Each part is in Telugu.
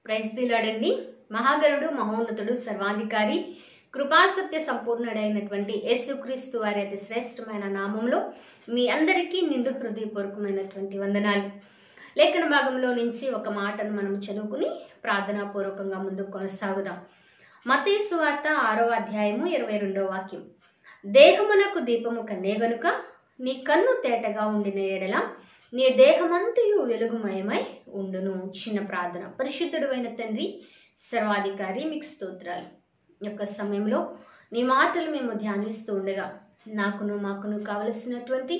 ప్రైజ్ ది లార్డ్ అండి. మహాగణుడు, మహోన్నతుడు, సర్వాధికారి, కృపాసత్య సంపూర్ణుడైనటువంటి యేసుక్రీస్తు వారి అతి శ్రేష్టమైన నామంలో మీ అందరికీ నిండు హృదయపూర్వకమైనటువంటి వందనాలు. లేఖన భాగంలో నుంచి ఒక మాటను మనం చదువుకుని ప్రార్థనాపూర్వకంగా ముందుకు కొనసాగుదాం. మత్తయి సువార్త 6వ అధ్యాయము 22వ వాక్యం. దేహమునకు దీపము కన్నే గనుక నీ కన్ను తేటగా ఉండిన ఎడల నీ దేహమంతయు వెలుగుమయమై ఉండును. చిన్న ప్రార్థన. పరిశుద్ధుడు అయిన తండ్రి, సర్వాధికారి, మీకు స్తోత్రాలు. యొక్క సమయంలో నీ మాటలు మేము ధ్యానిస్తూ ఉండగా మాకును కావలసినటువంటి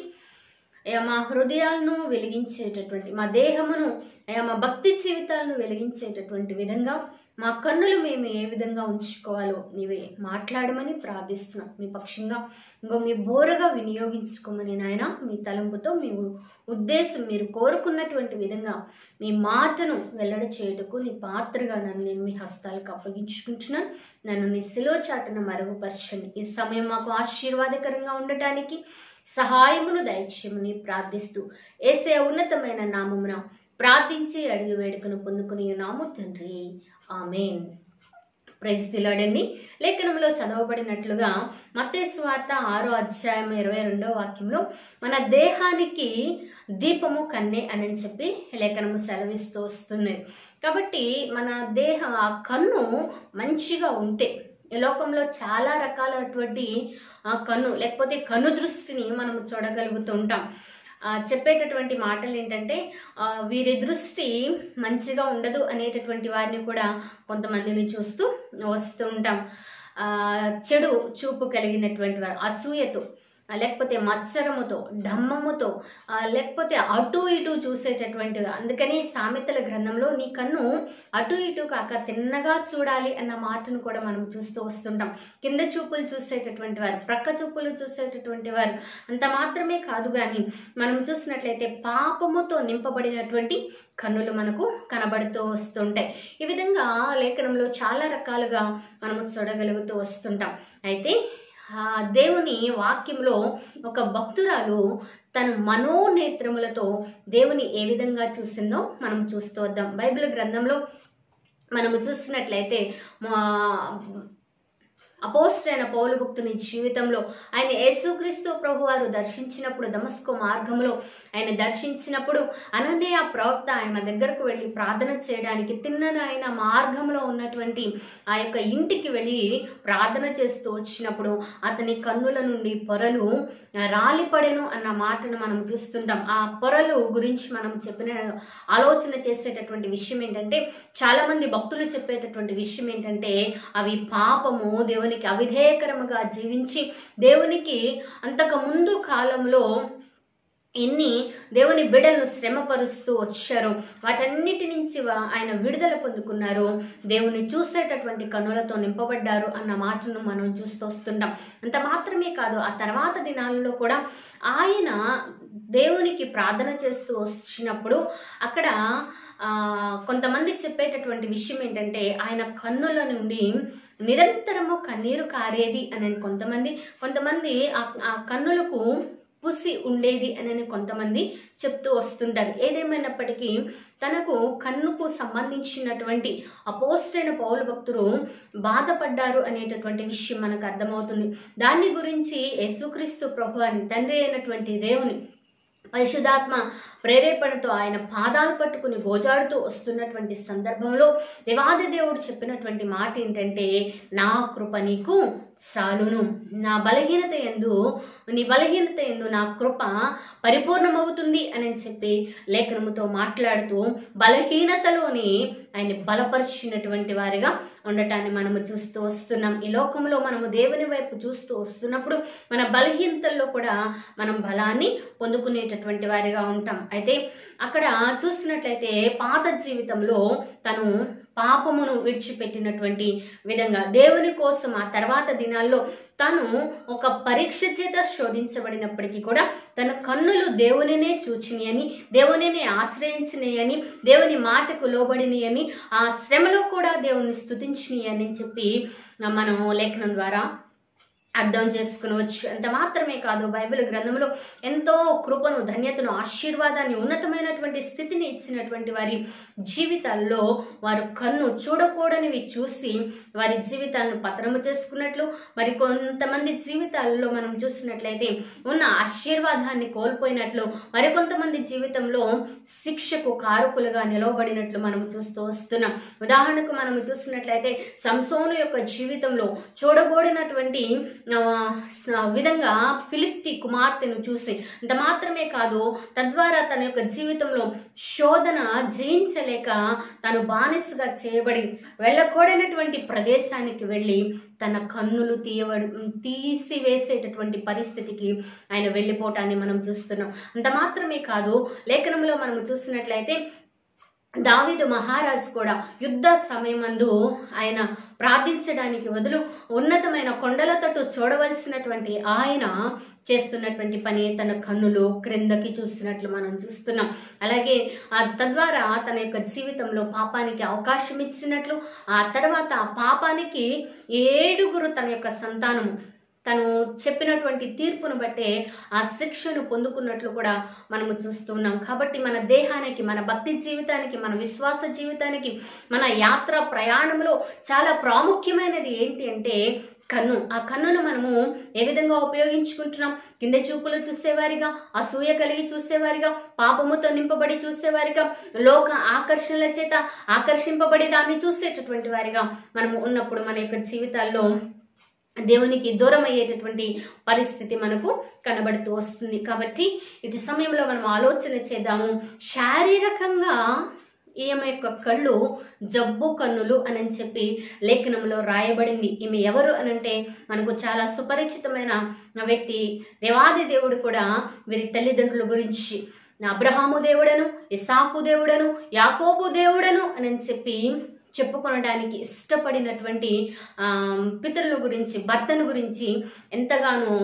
మా హృదయాలను వెలిగించేటటువంటి, మా దేహమును మా భక్తి జీవితాలను వెలిగించేటటువంటి విధంగా మా కన్నులు మేము ఏ విధంగా ఉంచుకోవాలో నీవే మాట్లాడమని ప్రార్థిస్తున్నాం. మీ పక్షంగా మీ బోరగా వినియోగించుకోమని నాయన, మీ తలంపుతో మీ ఉద్దేశం మీరు కోరుకున్నటువంటి విధంగా మీ మాటను వెల్లడి చేయుటకు నీ పాత్రగా నేను మీ హస్తాలకు అప్పగించుకుంటున్నాను. నన్ను నీ శిలువ చాటున మరుగుపరచండి. ఈ సమయం మాకు ఆశీర్వాదకరంగా ఉండటానికి సహాయమును దయచేయమని ప్రార్థిస్తూ యేసయ్య ఉన్నతమైన నామమున ప్రార్థించి అడిగి వేడుకను పొందుకుని నాము తండ్రి, ఆమేన్. ప్రైజ్ ది లార్డ్ అండి. లేఖనంలో చదవబడినట్లుగా మత్తయి సువార్త 6వ అధ్యాయం 22వ వాక్యంలో మన దేహానికి దీపము కన్నే అని చెప్పి లేఖనము సెలవిస్తూ వస్తుంది. కాబట్టి మన ఆ కన్ను మంచిగా ఉంటే ఈ లోకంలో చాలా రకాలటువంటి కన్ను లేకపోతే కన్ను దృష్టిని మనం చూడగలుగుతూ ఉంటాం. చెప్పేటటువంటి మాటలు ఏంటంటే వీరి దృష్టి మంచిగా ఉండదు అనేటటువంటి వారిని కూడా కొంతమందిని చూస్తూ వస్తూ ఉంటాం. చెడు చూపు కలిగినటువంటి వారు అసూయతో, లేకపోతే మత్సరముతో, ఢమ్మముతో, లేకపోతే అటు ఇటు చూసేటటువంటి. అందుకని సామెతల గ్రంథంలో నీ కన్ను అటు ఇటు కాక తిన్నగా చూడాలి అన్న మాటను కూడా మనం చూస్తూ వస్తుంటాం. కింద చూపులు చూసేటటువంటి వారు, ప్రక్క చూపులు చూసేటటువంటి వారు అంత మాత్రమే కాదు, కానీ మనం చూసినట్లయితే పాపముతో నింపబడినటువంటి కన్నులు మనకు కనబడుతూ వస్తుంటాయి. ఈ విధంగా లేఖనంలో చాలా రకాలుగా మనము చూడగలుగుతూ వస్తుంటాం. అయితే దేవుని వాక్యంలో ఒక భక్తురాలు తన మనోనేత్రములతో దేవుని ఏ విధంగా చూసిందో మనం చూస్తూ వద్దాం. బైబిల్ గ్రంథంలో మనము చూసినట్లయితే అపోస్తలుడైన పౌలు భక్తుని జీవితంలో ఆయన యేసుక్రీస్తు ప్రభువారు దర్శించినప్పుడు, దమస్కు మార్గంలో ఆయన దర్శించినప్పుడు అననీయ ప్రవక్త ఆయన దగ్గరకు వెళ్ళి ప్రార్థన చేయడానికి ఆయన మార్గంలో ఉన్నటువంటి ఆ యొక్క ఇంటికి వెళ్ళి ప్రార్థన చేస్తూ వచ్చినప్పుడు అతని కన్నుల నుండి పొరలు రాలిపడెను అన్న మాటను మనం చూస్తుంటాం. ఆ పొరలు గురించి మనం ఆలోచన చేసేటటువంటి విషయం ఏంటంటే, చాలా మంది భక్తులు చెప్పేటటువంటి విషయం ఏంటంటే అవి పాపము, దేవునికి అవిధేయకరముగా జీవించి దేవునికి అంతకు ముందు కాలంలో ఎన్ని దేవుని బిడ్డలను శ్రమపరుస్తూ వచ్చారు, వాటన్నిటి నుంచి ఆయన విడుదల పొందుకున్నారు, దేవుని చూసేటటువంటి కన్నులతో నింపబడ్డారు అన్న మాటను మనం చూస్తూ వస్తుంటాం. అంత మాత్రమే కాదు, ఆ తర్వాత దినాలలో కూడా ఆయన దేవునికి ప్రార్థన చేస్తూ వచ్చినప్పుడు అక్కడ కొంతమంది చెప్పేటటువంటి విషయం ఏంటంటే ఆయన కన్నుల నుండి నిరంతరము కన్నీరు కారేది అని కొంతమంది ఆ కన్నులకు పుసి ఉండేది అని కొంతమంది చెప్తూ వస్తుంటారు. ఏదేమైనప్పటికీ తనకు కన్నుకు సంబంధించినటువంటి అపోస్తలుడైన పౌలు భక్తుడు బాధపడ్డారు అనేటటువంటి విషయం మనకు అర్థమవుతుంది. దాని గురించి యేసుక్రీస్తు ప్రభు అని తండ్రి అయినటువంటి దేవుని పరిశుద్ధాత్మ ప్రేరేపణతో ఆయన పాదాలు పట్టుకుని గోజాడుతూ వస్తున్నటువంటి సందర్భంలో దేవాది దేవుడు చెప్పినటువంటి మాట ఏంటంటే, నా కృప నీకు చాలును, నీ బలహీనత యందు నా కృప పరిపూర్ణమవుతుంది అని చెప్పి లేఖనముతో మాట్లాడుతూ బలహీనతలోని ఆయన బలపరిచినటువంటి వారిగా ఉండటాన్ని మనము చూస్తూ వస్తున్నాం. ఈ లోకంలో మనము దేవుని వైపు చూస్తూ వస్తున్నప్పుడు మన బలహీనతల్లో కూడా మనం బలాన్ని పొందుకునేటటువంటి వారిగా ఉంటాం. అయితే అక్కడ చూసినట్లయితే పాత జీవితంలో తను పాపమును విడిచిపెట్టినటువంటి విధంగా దేవుని కోసం ఆ తర్వాత దినాల్లో తను ఒక పరీక్ష చేత శోధించబడినప్పటికీ కూడా తన కన్నులు దేవునినే చూచినయని, దేవునినే ఆశ్రయించినయని, దేవుని మాటకు లోబడినయని, ఆ శ్రమలో కూడా దేవుని స్తుతించినయని చెప్పి మనం లేఖనం ద్వారా అర్థం చేసుకునవచ్చు. అంత మాత్రమే కాదు, బైబిల్ గ్రంథంలో ఎంతో కృపను, ధన్యతను, ఆశీర్వాదాన్ని, ఉన్నతమైనటువంటి స్థితిని ఇచ్చినటువంటి వారి జీవితాల్లో వారు కన్ను చూడకూడనివి చూసి వారి జీవితాలను పతనము చేసుకున్నట్లు, మరి కొంతమంది జీవితాల్లో మనం చూసినట్లయితే ఉన్న ఆశీర్వాదాన్ని కోల్పోయినట్లు, మరికొంతమంది జీవితంలో శిక్షకు కారకులుగా నిలవబడినట్లు మనం చూస్తూ వస్తున్నాం. ఉదాహరణకు మనము చూసినట్లయితే సంసోను యొక్క జీవితంలో చూడకూడనటువంటి విధంగా ఫిలిప్తి కుమార్తెను చూసి, అంత మాత్రమే కాదు, తద్వారా తన యొక్క జీవితంలో శోధన జయించలేక తను బానిసగా చేయబడి వెళ్ళకూడనటువంటి ప్రదేశానికి వెళ్ళి తన కన్నులు తీసివేసేటటువంటి పరిస్థితికి ఆయన వెళ్ళిపోవటాన్ని మనం చూస్తున్నాం. అంత మాత్రమే కాదు, లేఖనంలో మనం చూసినట్లయితే దావీదు మహారాజు కూడా యుద్ధ సమయమందు ఆయన ప్రార్థించడానికి బదులు ఉన్నతమైన కొండల తట్టు చూడవలసినటువంటి ఆయన చేస్తున్నటువంటి పని తన కన్నులు క్రిందకి చూసినట్లు మనం చూస్తున్నాం. అలాగే తద్వారా తన యొక్క జీవితంలో పాపానికి అవకాశం ఇచ్చినట్లు, ఆ తర్వాత ఆ పాపానికి 7 తన యొక్క సంతానము తను చెప్పినటువంటి తీర్పును బట్టే ఆ శిక్షను పొందుకున్నట్లు కూడా మనము చూస్తున్నాం. కాబట్టి మన దేహానికి, మన భక్తి జీవితానికి, మన విశ్వాస జీవితానికి, మన యాత్ర ప్రయాణంలో చాలా ప్రాముఖ్యమైనది ఏంటి అంటే కన్ను. ఆ కన్నును మనము ఏ విధంగా ఉపయోగించుకుంటున్నాం? కింద చూపులు చూసేవారిగా, అసూయ కలిగి చూసేవారిగా, పాపముతో నింపబడి చూసేవారిగా, లోక ఆకర్షణల చేత ఆకర్షింపబడి దాన్ని చూసేటటువంటి వారిగా మనము ఉన్నప్పుడు మన యొక్క జీవితాల్లో దేవునికి దూరం అయ్యేటటువంటి పరిస్థితి మనకు కనబడుతూ వస్తుంది. కాబట్టి ఇది సమయంలో మనం ఆలోచన చేద్దాము. శారీరకంగా ఈమె యొక్క కళ్ళు జబ్బు కన్నులు అని చెప్పి లేఖనంలో రాయబడింది. ఈమె ఎవరు అనంటే మనకు చాలా సుపరిచితమైన వ్యక్తి. దేవాది దేవుడు కూడా వీరి తల్లిదండ్రుల గురించి అబ్రహాము దేవుడను, ఇస్సాకు దేవుడను, యాకోబు దేవుడను అని చెప్పి చెప్పుకొనడానికి ఇష్టపడినటువంటి పితరుల గురించి, భర్తను గురించి ఎంతగానో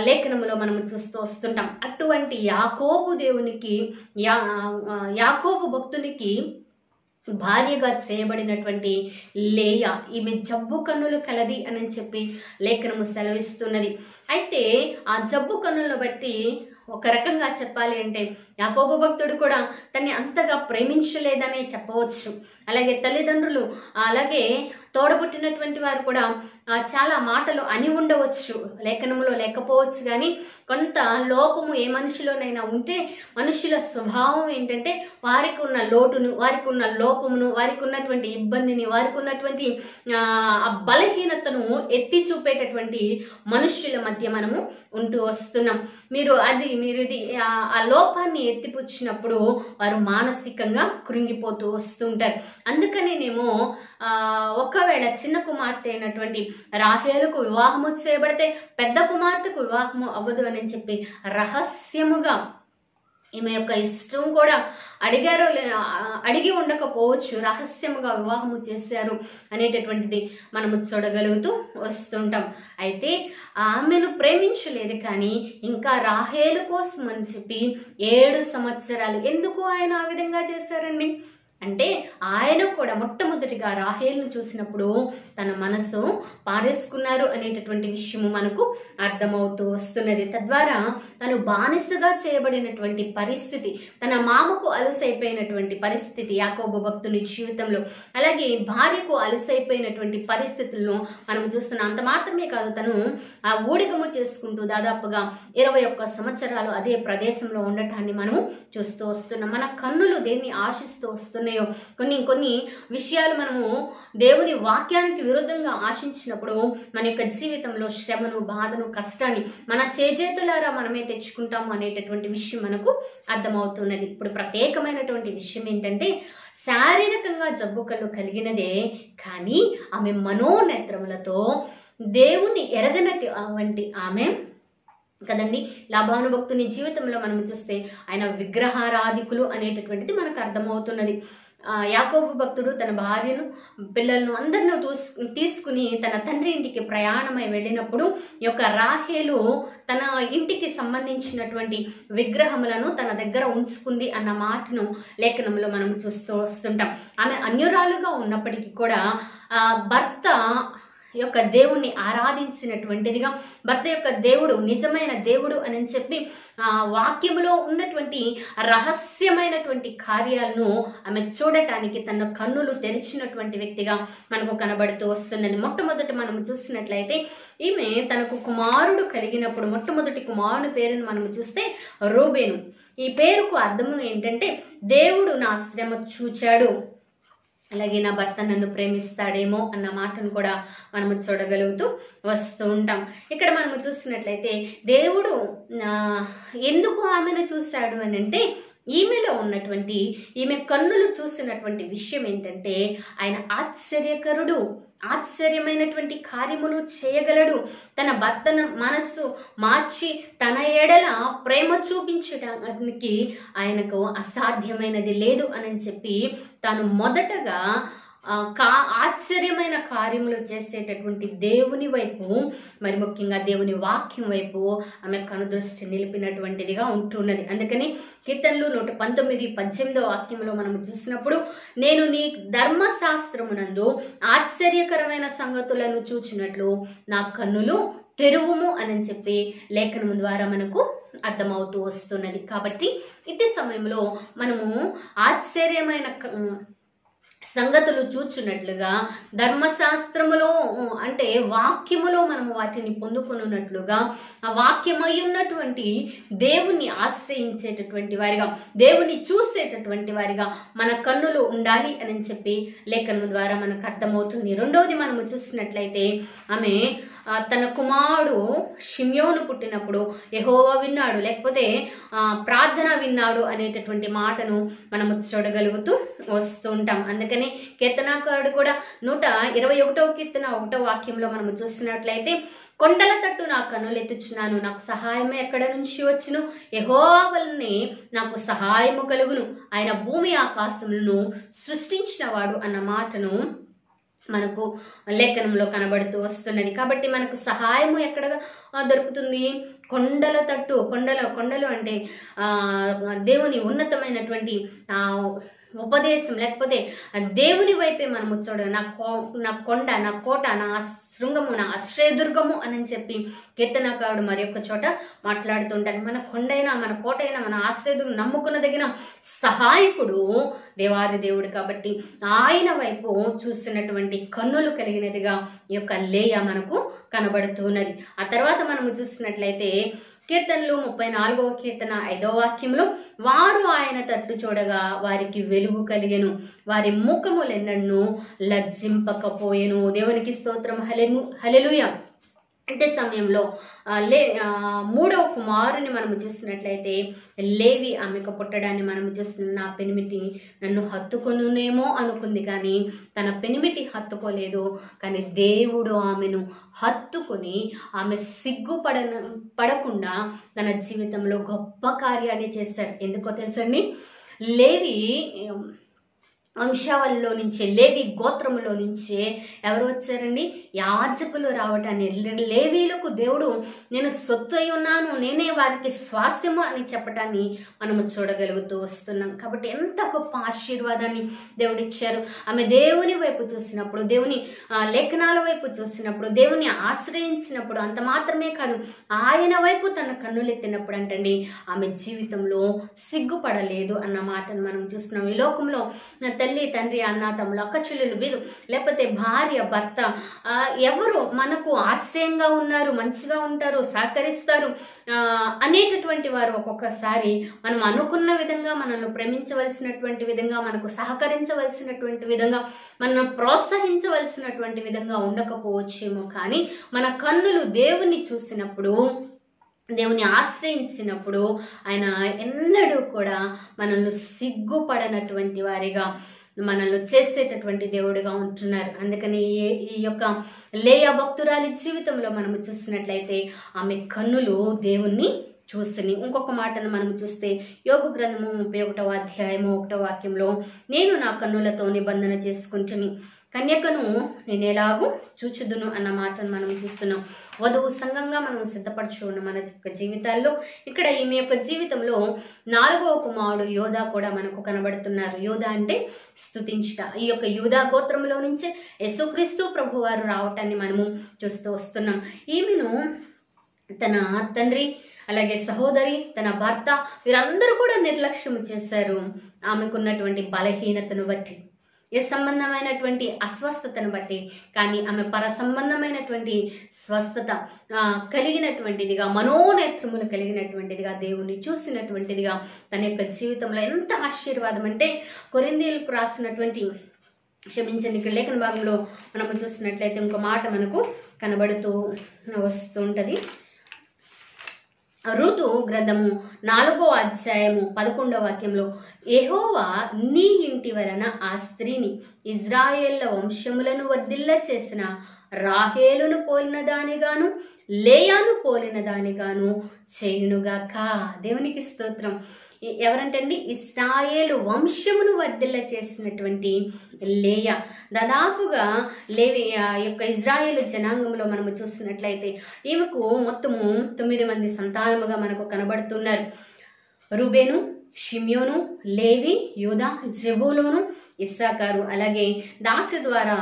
లేఖనంలో మనము చూస్తూ వస్తుంటాం. అటువంటి యాకోబు దేవునికి, యాకోబు భక్తునికి భార్యగా చేయబడినటువంటి లేయా, ఈమె జబ్బు కన్నులు కలది అని చెప్పి లేఖనము సెలవిస్తున్నది. అయితే ఆ జబ్బు కన్నులను బట్టి ఒక రకంగా చెప్పాలి అంటే యాకోబు భక్తుడు కూడా తన్ని అంతగా ప్రేమించలేదనే చెప్పవచ్చు. అలాగే తల్లిదండ్రులు, అలాగే తోడబుట్టినటువంటి వారు కూడా చాలా మాటలు అని ఉండవచ్చు, లేఖనంలో లేకపోవచ్చు. కానీ కొంత లోపము ఏ మనిషిలోనైనా ఉంటే మనుషుల స్వభావం ఏంటంటే వారికి ఉన్న లోటును, వారికి ఉన్న లోపమును, వారికి ఉన్నటువంటి ఇబ్బందిని, వారికి ఉన్నటువంటి ఆ బలహీనతను ఎత్తి చూపేటటువంటి మనుష్యుల మధ్య మనము ఉంటూ వస్తున్నాం. మీరు ఇది ఆ లోపాన్ని ఎత్తిపుచ్చినప్పుడు వారు మానసికంగా కృంగిపోతూ వస్తుంటారు. అందుకనేనేమో ఒకవేళ చిన్న కుమార్తె అయినటువంటి రాహేలుకు వివాహము చేయబడితే పెద్ద కుమార్తెకు వివాహము అవ్వదు అని చెప్పి రహస్యముగా ఈమె యొక్క ఇష్టం కూడా అడిగి ఉండకపోవచ్చు, రహస్యముగా వివాహము చేశారు అనేటటువంటిది మనము చూడగలుగుతూ వస్తుంటాం. అయితే ఆమెను ప్రేమించలేదు, కానీ ఇంకా రాహేలు కోసం అని చెప్పి 7 సంవత్సరాలు ఎందుకు ఆయన ఆ విధంగా చేశారండి అంటే ఆయన కూడా మొట్టమొదటిగా రాహేలును చూసినప్పుడు తన మనసు పారేసుకున్నారు అనేటటువంటి విషయము మనకు అర్థమవుతూ వస్తున్నది. తద్వారా తను బానిసగా చేయబడినటువంటి పరిస్థితి, తన మామకు అలుసైపోయినటువంటి పరిస్థితి యాకోబు భక్తుని జీవితంలో, అలాగే భార్యకు అలుసైపోయినటువంటి పరిస్థితులను మనం చూస్తున్నాం. అంత మాత్రమే కాదు, తను ఆ ఊడిగము చేసుకుంటూ దాదాపుగా 21 సంవత్సరాలు అదే ప్రదేశంలో ఉండటాన్ని మనము చూస్తూ వస్తున్నాం. మన కన్నులు దేన్ని ఆశిస్తూ వస్తున్నాయో, కొన్ని విషయాలు మనము దేవుని వాక్యానికి విరుద్ధంగా ఆశించినప్పుడు మన యొక్క జీవితంలో శ్రమను, బాధను, కష్టాన్ని మన చేజేతులారా మనమే తెచ్చుకుంటాము అనేటటువంటి విషయం మనకు అర్థమవుతున్నది. ఇప్పుడు ప్రత్యేకమైనటువంటి విషయం ఏంటంటే శారీరకంగా జబ్బు కళ్ళు కలిగినదే, కానీ ఆమె మనోనేత్రములతో దేవుని ఎరగనటి వంటి ఆమె కదండి. లాబాను భక్తుని జీవితంలో మనం చూస్తే ఆయన విగ్రహారాధికులు అనేటటువంటిది మనకు అర్థమవుతున్నది. యాకోబు భక్తుడు తన భార్యను, పిల్లలను అందరినీ తీసుకుని తన తండ్రి ఇంటికి ప్రయాణమై వెళ్ళినప్పుడు ఈ యొక్క రాహేలు తన ఇంటికి సంబంధించినటువంటి విగ్రహములను తన దగ్గర ఉంచుకుంది అన్న మాటను లేఖనంలో మనం చూస్తూ వస్తుంటాం. ఆమె అన్యురాలుగా ఉన్నప్పటికీ కూడా భర్త యొక్క దేవుణ్ణి ఆరాధించినటువంటిదిగా, భర్త యొక్క దేవుడు నిజమైన దేవుడు అని చెప్పి వాక్యములో ఉన్నటువంటి రహస్యమైనటువంటి కార్యాలను ఆమె చూడటానికి తన కన్నులు తెరిచినటువంటి వ్యక్తిగా మనకు కనబడుతూ వస్తున్నది. మొట్టమొదట మనము చూసినట్లయితే ఈమె తనకు కుమారుడు కలిగినప్పుడు మొట్టమొదటి కుమారుని పేరును మనము చూస్తే రూబేను. ఈ పేరుకు అర్థము ఏంటంటే దేవుడు నా శ్రమ చూచాడు, అలాగే నా భర్త నన్ను ప్రేమిస్తాడేమో అన్న మాటను కూడా మనము చూడగలుగుతూ వస్తూ ఉంటాం. ఇక్కడ మనము చూసినట్లయితే దేవుడు ఎందుకు ఆమెను చూశాడు అని అంటే, ఈమెలో ఉన్నటువంటి ఈమె కన్నులు చూసినటువంటి విషయం ఏంటంటే, ఆయన ఆశ్చర్యకరుడు, ఆశ్చర్యమైనటువంటి కార్యములు చేయగలడు, తన భర్త మనస్సు మార్చి తన ఎడల ప్రేమ చూపించడానికి ఆయనకు అసాధ్యమైనది లేదు అని చెప్పి తాను మొదటగా ఆశ్చర్యమైన కార్యములు చేసేటటువంటి దేవుని వైపు, మరి ముఖ్యంగా దేవుని వాక్యం వైపు ఆమె కనుదృష్టి నిలిపినటువంటిదిగా ఉంటున్నది. అందుకని కీర్తనలు 119:18 వాక్యంలో మనము చూసినప్పుడు, నేను నీ ధర్మశాస్త్రమునందు ఆశ్చర్యకరమైన సంగతులను చూచినట్లు నా కన్నులు తెరువుము అని చెప్పి లేఖనము ద్వారా మనకు అర్థమవుతూ వస్తున్నది. కాబట్టి ఇట్టి సమయంలో మనము ఆశ్చర్యమైన సంగతులు చూచున్నట్లుగా, ధర్మశాస్త్రములో అంటే వాక్యములో మనము వాటిని పొందుకున్నట్లుగా, ఆ వాక్యమై ఉన్నటువంటి దేవుణ్ణి ఆశ్రయించేటటువంటి వారిగా, దేవుని చూసేటటువంటి వారిగా మన కన్నులు ఉండాలి అని చెప్పి లేఖనం ద్వారా మనకు అర్థమవుతుంది. రెండవది మనము చూసినట్లయితే, ఆమె తన కుమారుడు షిమ్యోను పుట్టినప్పుడు యెహోవా విన్నాడు, లేకపోతే ప్రార్థన విన్నాడు అనేటటువంటి మాటను మనము చూడగలుగుతూ వస్తూ ఉంటాం. అందుకని కీర్తనాకారుడు కూడా 121వ కీర్తన 1వ వాక్యంలో మనము చూసినట్లయితే, కొండల తట్టు నా కన్నులెత్తుచున్నాను, నాకు సహాయమే ఎక్కడ నుంచి వచ్చును, యెహోవా వలనే నాకు సహాయము కలుగును, ఆయన భూమి ఆకాశములను సృష్టించినవాడు అన్న మాటను మనకు లేఖనంలో కనబడుతూ వస్తున్నది. కాబట్టి మనకు సహాయము ఎక్కడ దొరుకుతుంది? కొండల తట్టు. కొండలు అంటే దేవుని ఉన్నతమైనటువంటి ఉపదేశం, లేకపోతే దేవుని వైపే మనము చూడ, నా కొండ, నా కోట, నా శృంగము, నా ఆశ్రయదుర్గము అని చెప్పి కీర్తనకారుడు మరి యొక్క చోట మాట్లాడుతుంటాడు. మన కొండైనా, మన కోటైనా, మన ఆశ్రయదుర్గం, నమ్ముకున్నదగిన సహాయకుడు దేవాది దేవుడు. కాబట్టి ఆయన వైపు చూసినటువంటి కన్నులు కలిగినదిగా ఈ యొక్క లేయ మనకు కనబడుతున్నది. ఆ తర్వాత మనము చూసినట్లయితే కీర్తనలు 34వ కీర్తన 5వ వాక్యంలో, వారు ఆయన తట్టు చూడగా వారికి వెలుగు కలిగెను, వారి ముఖములెన్నడూ లజ్జింపకపోయెను. దేవునికి స్తోత్రం. హల్లెలూయా. అంటే సమయంలో మూడవ కుమారుని మనము చూసినట్లయితే, లేవి ఆమెకు పుట్టడాన్ని మనము చూస్తున్న, నా పెనిమిటి నన్ను హత్తుకొనునేమో అనుకుంది, కానీ తన పెనిమిటి హత్తుకోలేదు. కానీ దేవుడు ఆమెను హత్తుకొని ఆమె పడకుండా తన జీవితంలో గొప్ప కార్యాన్ని చేశారు. ఎందుకో తెలుసండి, లేవి వంశావళిలో నుంచే, లేవి గోత్రములో నుంచే ఎవరు వచ్చారండి? యాజకులు రావటాన్ని, లేవీలకు దేవుడు నేను సొత్తు అయి ఉన్నాను, నేనే వారికి స్వాస్యము అని చెప్పటాన్ని మనము చూడగలుగుతూ వస్తున్నాం. కాబట్టి ఎంత గొప్ప ఆశీర్వాదాన్ని దేవుడు ఇచ్చారు. ఆమె దేవుని వైపు చూసినప్పుడు, దేవుని లేఖనాల వైపు చూసినప్పుడు, దేవుని ఆశ్రయించినప్పుడు, అంత మాత్రమే కాదు, ఆయన వైపు తన కన్నులెత్తినప్పుడు అంటండి, ఆమె జీవితంలో సిగ్గుపడలేదు అన్న మాటను మనం చూస్తున్నాం. ఈ లోకంలో తల్లి, తండ్రి, అన్న, తమ్ములు, అక్క చెల్లెలు, వీరు, లేకపోతే భార్య, భర్త, ఎవరు మనకు ఆశ్రయంగా ఉన్నారు, మంచిగా ఉంటారు, సహకరిస్తారు అనేటటువంటి వారు ఒక్కొక్కసారి మనం అనుకున్న విధంగా, మనల్ని ప్రేమించవలసినటువంటి విధంగా, మనకు సహకరించవలసినటువంటి విధంగా, మనల్ని ప్రోత్సహించవలసినటువంటి విధంగా ఉండకపోవచ్చేమో. కానీ మన కన్నులు దేవుని చూసినప్పుడు, దేవుని ఆశ్రయించినప్పుడు ఆయన ఎన్నడూ కూడా మనల్ని సిగ్గుపడనటువంటి వారిగా, మనల్ని చేసేటటువంటి దేవుడిగా ఉంటున్నారు. అందుకని ఈ యొక్క లేయా భక్తురాలి జీవితంలో మనము చూసినట్లయితే ఆమె కన్నులు దేవుణ్ణి చూసిని. ఇంకొక మాటను మనం చూస్తే యోగు గ్రంథము 31వ అధ్యాయము 1వ వాక్యంలో, నేను నా కన్నులతో నిబంధన చేసుకుంటుని, కన్యకను నేను ఎలాగూ చూచుదును అన్న మాటను మనం చూస్తున్నాం. వధువు సంఘంగా మనం సిద్ధపరచుకున్న మన యొక్క జీవితాల్లో ఇక్కడ ఈమె యొక్క జీవితంలో 4వ కుమారుడు యోధా కూడా మనకు కనబడుతున్నారు. యోధా అంటే స్తుతించుట. ఈ యొక్క యూదా గోత్రంలో నుంచే యేసుక్రీస్తు ప్రభువారు రావటాన్ని మనము చూస్తూ వస్తున్నాం. ఈమెను తన తండ్రి, అలాగే సహోదరి, తన భర్త వీరందరూ కూడా నిర్లక్ష్యం చేశారు. ఆమెకున్నటువంటి బలహీనతను బట్టి, ఏ సంబంధమైనటువంటి అస్వస్థతను బట్టి. కానీ ఆమె పర సంబంధమైనటువంటి స్వస్థత కలిగినటువంటిదిగా, మనోనేత్రములు కలిగినటువంటిదిగా, దేవుని చూసినటువంటిదిగా తన యొక్క జీవితంలో ఎంత ఆశీర్వాదం అంటే, కొరింథీయులకు రాసినటువంటి ఇక్కడ లేఖన భాగంలో మనము చూసినట్లయితే ఇంకో మాట మనకు కనబడుతూ వస్తూ ఉంటుంది. ఋతు గ్రంథము 4వ అధ్యాయము 11వ వాక్యంలో, యెహోవా నీ ఇంటి వలన ఆ స్త్రీని ఇజ్రాయేళ్ల వంశములను వర్ధిల్ల చేసిన రాహేలును పోలిన దానిగాను లేయాను పోలిన దానిగాను చేయునుగాక. దేవునికి స్తోత్రం. ఎవరంటండి? ఇశ్రాయేలు వంశమును వర్ధిల్ల చేసినటువంటి లేయా. దాదాపుగా లేవి యొక్క ఇజ్రాయేలు జనాంగంలో మనము చూసినట్లయితే ఈమెకు మొత్తము 9 మంది సంతానముగా మనకు కనబడుతున్నారు. రూబేను, షిమ్యోను, లేవి, యూదా, జెబూలూను, ఇస్సాకారు, అలాగే దాసి ద్వారా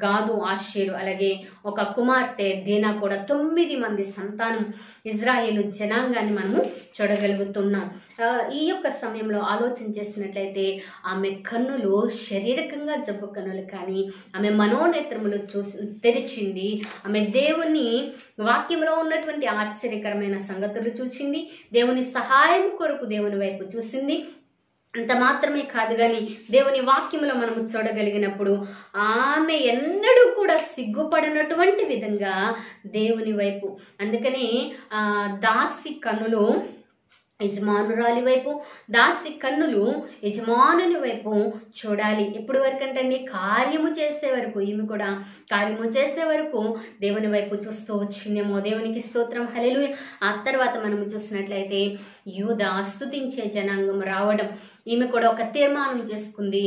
గాదు, ఆషేరు, అలాగే ఒక కుమార్తె దీనా కూడా 9 మంది సంతానం ఇజ్రాయేలు జనాంగాన్ని మనము చూడగలుగుతున్నాం. ఈ యొక్క సమయంలో ఆలోచన చేసినట్లయితే ఆమె కన్నులు శారీరకంగా జబ్బు కన్నులు, కానీ ఆమె మనోనేత్రములు తెరిచింది. ఆమె దేవుని వాక్యంలో ఉన్నటువంటి ఆశ్చర్యకరమైన సంగతులు చూసింది. దేవుని సహాయం కొరకు దేవుని వైపు చూసింది. అంత మాత్రమే కాదు, కానీ దేవుని వాక్యంలో మనము చూడగలిగినప్పుడు ఆమె ఎన్నడూ కూడా సిగ్గుపడినటువంటి విధంగా దేవుని వైపు, అందుకని దాసి కన్నులు యజమానురాలి వైపు, దాసి కన్నులు యజమానుని వైపు చూడాలి. ఎప్పటి వరకు అంటే కార్యము చేసే వరకు, ఈమె కూడా కార్యము చేసే వరకు దేవుని వైపు చూస్తూ వచ్చిందేమో. దేవునికి స్తోత్రం, హల్లెలూయా. ఆ తర్వాత మనము చూసినట్లయితే యూదా స్తుతించే జనాంగం రావడం, ఈమె కూడా ఒక తీర్మానం చేసుకుంది.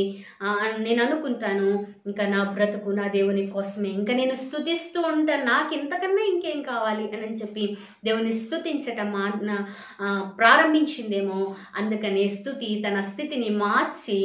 నేను అనుకుంటాను, ఇంకా నా బ్రతుకు నా దేవుని కోసమే, ఇంకా నేను స్తుతిస్తూ ఉంటాను, నాకు ఇంతకన్నా ఇంకేం కావాలి అని చెప్పి దేవుని స్తుతించటం ప్రారంభించిందేమో. అందుకని స్తుతి తన స్థితిని మార్చి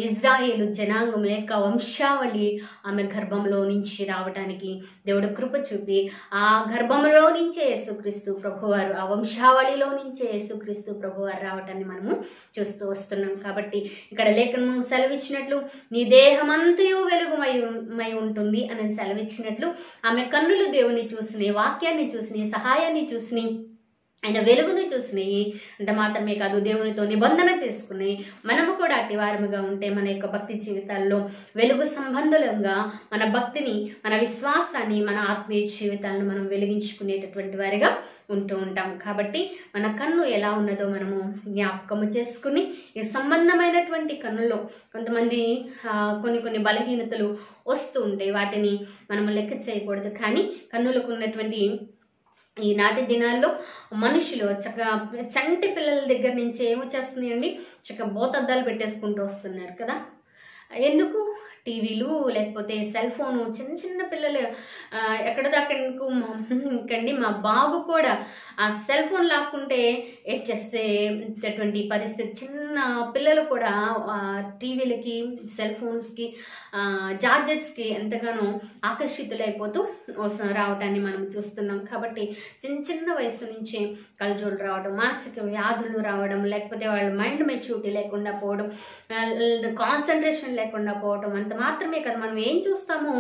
ఇజ్రాయేలు జనాంగం యొక్క వంశావళి ఆమె గర్భంలో నుంచి రావడానికి దేవుడు కృప చూపి, ఆ గర్భంలో నుంచే యేసుక్రీస్తు ప్రభువారు, ఆ వంశావళిలో నుంచే యేసుక్రీస్తు ప్రభువారు రావటాన్ని మనము చూస్తూ వస్తున్నాం. కాబట్టి ఇక్కడ లేఖనం సెలవిచ్చినట్లు నీ దేహమంతయు వెలుగుమై ఉంటుంది అని సెలవిచ్చినట్లు ఆమె కన్నులు దేవుని చూసినాయి, వాక్యాన్ని చూసినాయి, సహాయాన్ని చూసినాయి, ఆయన వెలుగును చూసినాయి. అంత మాత్రమే కాదు, దేవునితో నిబంధన చేసుకున్నాయి. మనము కూడా అట్టి వారముగా ఉంటే మన యొక్క భక్తి జీవితాల్లో వెలుగు సంబంధంగా మన భక్తిని, మన విశ్వాసాన్ని, మన ఆత్మీయ జీవితాలను మనం వెలిగించుకునేటటువంటి వారిగా ఉంటూ ఉంటాం. కాబట్టి మన కన్ను ఎలా ఉన్నదో మనము జ్ఞాపకము చేసుకుని, ఈ సంబంధమైనటువంటి కన్నుల్లో కొంతమంది కొన్ని బలహీనతలు వస్తూ ఉంటాయి, వాటిని మనము లెక్క చేయకూడదు. కానీ కన్నులకు ఉన్నటువంటి ఈనాటి దినాల్లో మనుషులు చంటి పిల్లల దగ్గర నుంచి ఏమొచ్చేస్తున్నాయండి, బోతద్దాలు పెట్టేసుకుంటూ వస్తున్నారు కదా. ఎందుకు? టీవీలు, లేకపోతే సెల్ ఫోను. చిన్న పిల్లలు ఎక్కడ దాకండి, మా బాబు కూడా ఆ సెల్ ఫోన్ లాక్కుంటే ఏడ్చేసేటటువంటి పరిస్థితి. చిన్న పిల్లలు కూడా టీవీలకి, సెల్ ఫోన్స్కి, జార్జెట్స్కి ఎంతగానో ఆకర్షితులైపోతూ రావటాన్ని మనం చూస్తున్నాం. కాబట్టి చిన్న వయసు నుంచి కళ్ళజోడు రావడం, మానసిక వ్యాధులు రావడం, లేకపోతే వాళ్ళ మైండ్ మెచ్యూరిటీ లేకుండా పోవడం, కాన్సన్ట్రేషన్ లేకుండా పోవడం. అంత మాత్రమే కదా, మనం ఏం చూస్తామో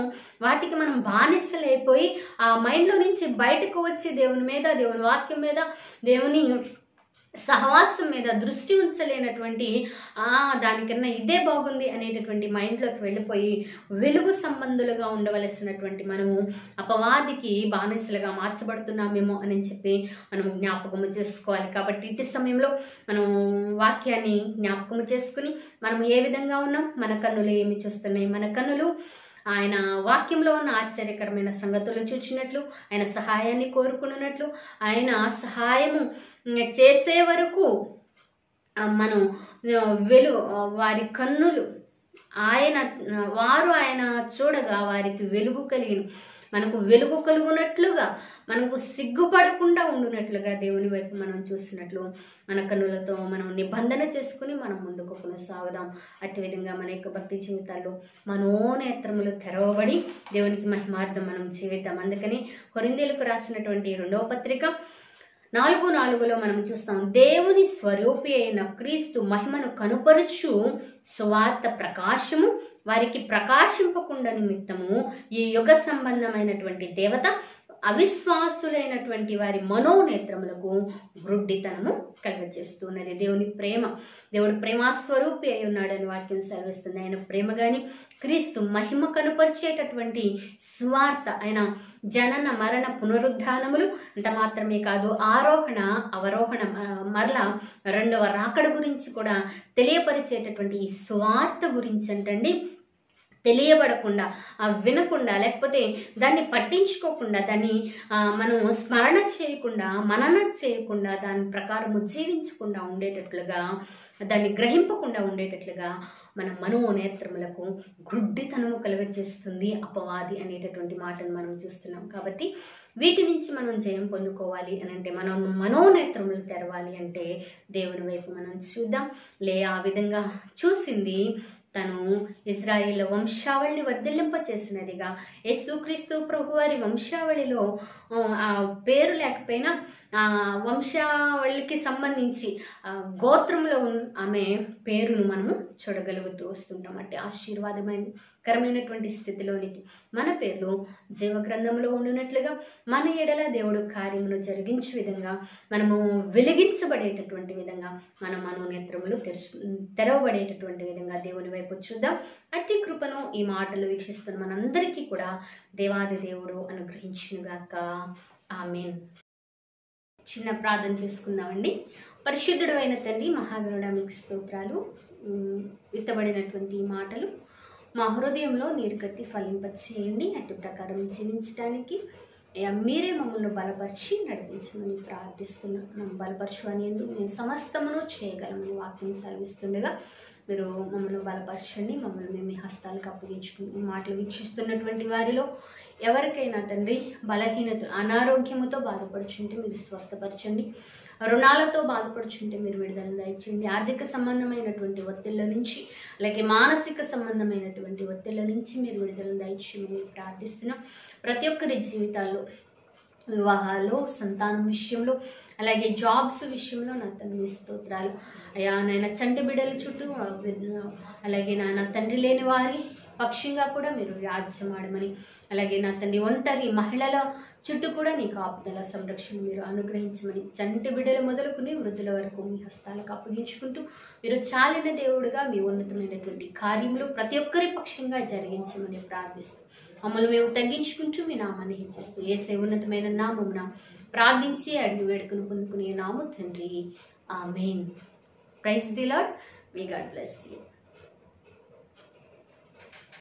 వాటికి మనం బానిసలైపోయి ఆ మైండ్లో నుంచి బయటకు వచ్చి దేవుని మీద, దేవుని వాక్యం మీద, దేవుని సహవాసం మీద దృష్టి ఉంచలేనటువంటి దానికన్నా ఇదే బాగుంది అనేటటువంటి మైండ్లోకి వెళ్ళిపోయి వెలుగు సంబంధులుగా ఉండవలసినటువంటి మనము అపవాదికి బానిసలుగా మార్చబడుతున్నామేమో అని చెప్పి మనము జ్ఞాపకము చేసుకోవాలి. కాబట్టి ఇట్టి సమయంలో మనం వాక్యాన్ని జ్ఞాపకము చేసుకుని మనము ఏ విధంగా ఉన్నాం, మన కన్నులు ఏమి చూస్తున్నాయి, మన కన్నులు ఆయన వాక్యంలో ఉన్న ఆశ్చర్యకరమైన సంగతులు చూచినట్లు, ఆయన సహాయాన్ని కోరుకున్నట్లు, ఆయన సహాయము చేసే వరకు మనం వారి కన్నులు వారు ఆయన చూడగా వారికి వెలుగు కలిగిన, మనకు వెలుగు కలుగునట్లుగా, మనకు సిగ్గుపడకుండా ఉండునట్లుగా దేవుని వైపు మనం చూసినట్లు మన కన్నులతో మనం నిబంధన చేసుకుని మనం ముందుకు కొనసాగుదాం. అట్టి విధంగా మన యొక్క భక్తి జీవితాల్లో మనోనేత్రములు తెరవబడి దేవునికి మహిమార్థం మనం జీవిద్దాం. అందుకని కొరింథీయులకు రాసినటువంటి 2వ పత్రిక 4:4 మనం చూస్తాం, దేవుని స్వరూపి అయిన క్రీస్తు మహిమను కనుపరుచు సువార్త ప్రకాశము వారికి ప్రకాశింపకుండా నిమిత్తము ఈ యుగ సంబంధమైనటువంటి దేవత అవిశ్వాసులైనటువంటి వారి మనోనేత్రములకు గ్రుడ్డితనము కలుగజేస్తున్నది. దేవుని ప్రేమ, దేవుడు ప్రేమాస్వరూపి అయి ఉన్నాడని వాక్యం సెలవిస్తుంది. ఆయన ప్రేమ గాని క్రీస్తు మహిమ కనుపరిచేటటువంటి స్వార్థ, ఆయన జనన మరణ పునరుద్ధానములు అంత మాత్రమే కాదు, ఆరోహణ అవరోహణ మరలా 2వ రాకడ గురించి కూడా తెలియపరిచేటటువంటి ఈ స్వార్థ గురించి అంటండి తెలియబడకుండా, వినకుండా, లేకపోతే దాన్ని పట్టించుకోకుండా, దాన్ని మనం స్మరణ చేయకుండా, మనన చేయకుండా, దాని ప్రకారము జీవించకుండా ఉండేటట్లుగా, దాన్ని గ్రహింపకుండా ఉండేటట్లుగా మన మనోనేత్రములకు గుడ్డితనము కలుగజేస్తుంది అపవాది అనేటటువంటి మాటను మనం చూస్తున్నాం. కాబట్టి వీటి నుంచి మనం జయం పొందుకోవాలి అని అంటే, మనం మనోనేత్రములు తెరవాలి అంటే దేవుని వైపు మనం చూద్దాం. ఆ విధంగా చూసింది తను ఇజ్రాయేల్ వంశావళిని వర్ధిల్లింప చేసినదిగా, యేసుక్రీస్తు ప్రభువారి వంశావళిలో ఆ పేరు లేకపోయినా ఆ వంశావళికి సంబంధించి గోత్రంలో ఆమె పేరును మనము చూడగలుగుతూ వస్తుంటాం. అంటే ఆశీర్వాదకరమైనటువంటి స్థితిలోనికి మన పేర్లు జీవగ్రంథంలో ఉండినట్లుగా మన ఎడల దేవుడు కార్యమును జరిగించే విధంగా, మనము వెలిగించబడేటటువంటి విధంగా, మన మనోనేత్రములు తెరవబడేటటువంటి విధంగా దేవుని వైపు చూద్దాం. అట్టి కృపను ఈ మాటలు వీక్షిస్తున్న మనందరికీ కూడా దేవాది దేవుడు అనుగ్రహించునుగాక. ఆమేన్. చిన్న ప్రార్థన చేసుకుందామండి. పరిశుద్ధుడు అయిన తండ్రి, మహాగరుడ, మీకు స్తోత్రాలు. విత్తబడినటువంటి మాటలు మా హృదయంలో నీరు కట్టి ఫలింపచేయండి. అటు ప్రకారం జీవించడానికి మీరే మమ్మల్ని బలపరిచి నడిపించమని ప్రార్థిస్తున్నాం. మమ్మల్ని బలపరచు అని మేము సమస్తమును చేయగలమని వాక్యం సెలవిస్తుండగా మీరు మమ్మల్ని బలపరచండి. మమ్మల్ని మేము మీ హస్తాలకు అప్పగించుకుని ఈ మాటలు వీక్షిస్తున్నటువంటి వారిలో ఎవరికైనా తండ్రి బలహీనత, అనారోగ్యముతో బాధపడుచుంటే మీరు స్వస్థపరచండి. రుణాలతో బాధపడుచుంటే మీరు విడుదల దయచేయండి. ఆర్థిక సంబంధమైనటువంటి ఒత్తిళ్ల నుంచి, అలాగే మానసిక సంబంధమైనటువంటి ఒత్తిళ్ల నుంచి మీరు విడుదల దయచేయమని ప్రార్థిస్తున్నాం. ప్రతి ఒక్కరి జీవితాల్లో, వివాహాల్లో, సంతానం విషయంలో, అలాగే జాబ్స్ విషయంలో నా తండ్రి స్తోత్రాలు అయ్యా. నాయన చంటి బిడ్డల చుట్టూ, అలాగే నాన్న తండ్రి లేని వారి పక్షంగా కూడా మీరు రాజ్యమాడమని, అలాగే నా తండ్రి ఒంటరి మహిళల చుట్టూ కూడా నీ కాపుదల సంరక్షణ మీరు అనుగ్రహించమని, చంటి బిడ్డలు మొదలుకుని వృద్ధుల వరకు మీ హస్తాలకు అప్పగించుకుంటూ మీరు చాలిన దేవుడుగా మీ ఉన్నతమైనటువంటి కార్యములు ప్రతి ఒక్కరి పక్షంగా జరిగించమని ప్రార్థిస్తూ మమ్మల్ని మేము తగ్గించుకుంటూ మీ నామాన్ని హెచ్చిస్తూ యేసే ఉన్నతమైన నామమున ప్రార్థించి అడిగి వేడుకను పొందుకునే నాము తండ్రి. Amen. Praise the Lord. May God bless you.